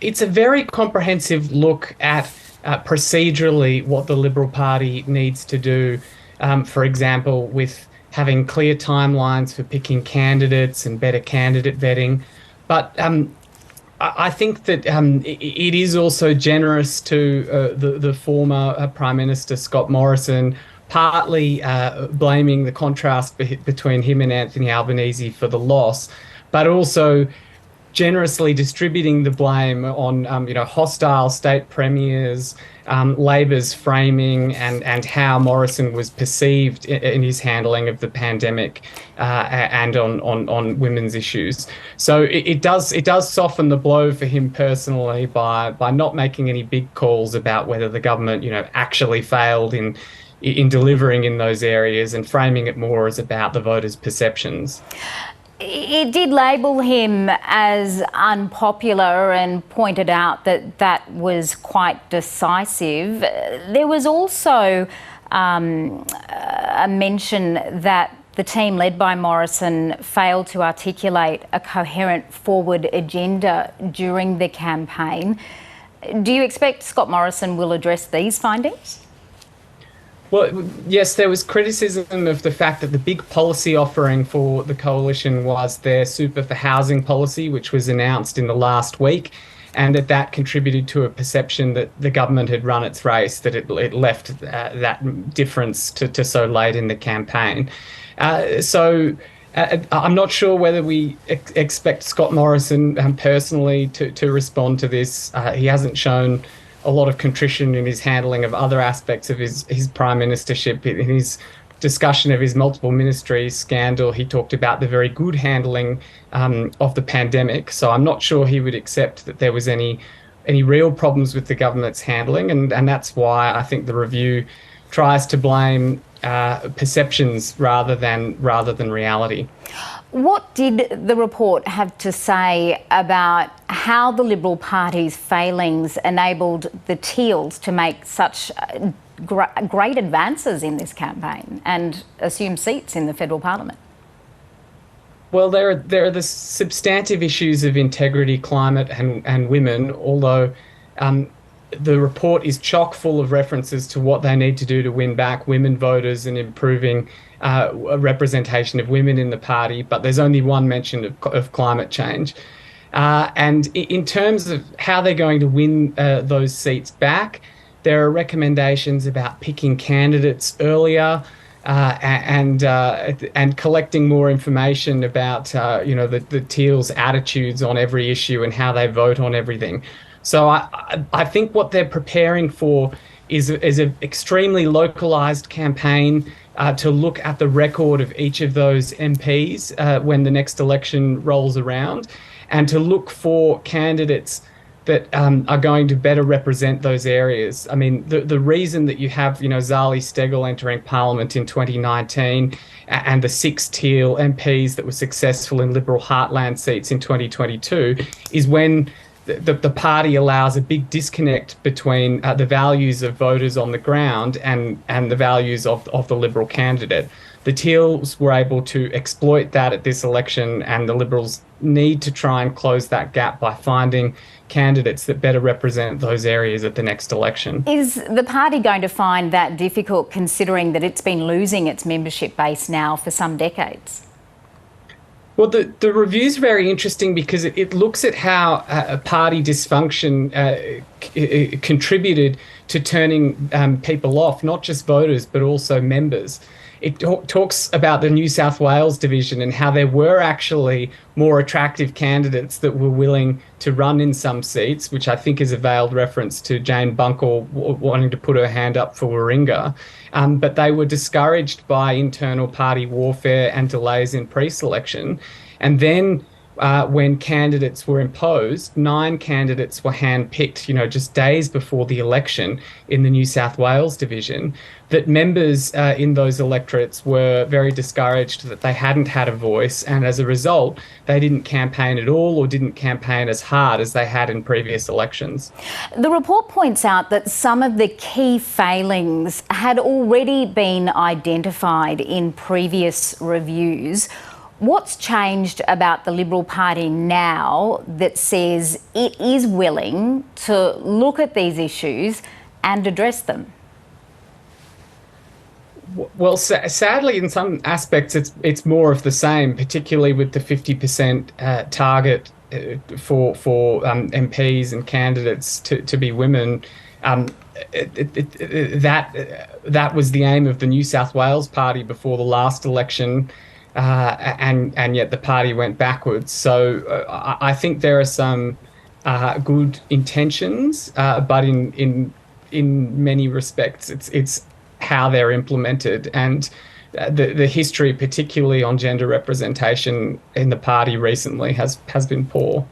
It's a very comprehensive look at procedurally what the Liberal Party needs to do, for example, with having clear timelines for picking candidates and better candidate vetting. But I think that it is also generous to the former Prime Minister Scott Morrison, partly blaming the contrast between him and Anthony Albanese for the loss, but also generously distributing the blame on hostile state premiers, Labor's framing, and how Morrison was perceived in his handling of the pandemic and on women's issues. So it does soften the blow for him personally by not making any big calls about whether the government actually failed in delivering in those areas, and framing it more as about the voters' perceptions. It did label him as unpopular and pointed out that that was quite decisive. There was also a mention that the team led by Morrison failed to articulate a coherent forward agenda during the campaign. Do you expect Scott Morrison will address these findings? Well, yes, there was criticism of the fact that the big policy offering for the coalition was their Super for Housing policy, which was announced in the last week, and that contributed to a perception that the government had run its race, that it left that difference to so late in the campaign. So I'm not sure whether we expect Scott Morrison personally to respond to this. He hasn't shown a lot of contrition in his handling of other aspects of his prime ministership. In his discussion of his multiple ministries scandal, he talked about the very good handling of the pandemic. So I'm not sure he would accept that there was any real problems with the government's handling, and that's why I think the review tries to blame perceptions rather than reality. What did the report have to say about how the Liberal Party's failings enabled the Teals to make such great advances in this campaign and assume seats in the federal parliament? Well, there are the substantive issues of integrity, climate, and women, although the report is chock full of references to what they need to do to win back women voters and improving a representation of women in the party, but there's only one mention of climate change. And in terms of how they're going to win those seats back, there are recommendations about picking candidates earlier and collecting more information about the Teals' attitudes on every issue and how they vote on everything. So I think what they're preparing for is an extremely localised campaign to look at the record of each of those MPs when the next election rolls around, and to look for candidates that are going to better represent those areas. I mean, the reason that you have, Zali Steggall entering Parliament in 2019 and the 6 Teal MPs that were successful in Liberal heartland seats in 2022 is when the party allows a big disconnect between the values of voters on the ground and the values of the Liberal candidate. The Teals were able to exploit that at this election, and the Liberals need to try and close that gap by finding candidates that better represent those areas at the next election. Is the party going to find that difficult, considering that it's been losing its membership base now for some decades? Well, the review's very interesting because it looks at how party dysfunction contributed to turning people off, not just voters, but also members. It talks about the New South Wales division and how there were actually more attractive candidates that were willing to run in some seats, which I think is a veiled reference to Jane Bunkle wanting to put her hand up for Warringah. But they were discouraged by internal party warfare and delays in pre-selection. And then when candidates were imposed, 9 candidates were handpicked, just days before the election in the New South Wales division, that members in those electorates were very discouraged that they hadn't had a voice, and as a result, they didn't campaign at all or didn't campaign as hard as they had in previous elections. The report points out that some of the key failings had already been identified in previous reviews. What's changed about the Liberal Party now that says it is willing to look at these issues and address them? Well, sadly, in some aspects, it's more of the same, particularly with the 50% target for MPs and candidates to be women. Um, that was the aim of the New South Wales Party before the last election, and yet the party went backwards. So I think there are some good intentions, but in many respects, it's how they're implemented, and the history, particularly on gender representation in the party recently, has been poor.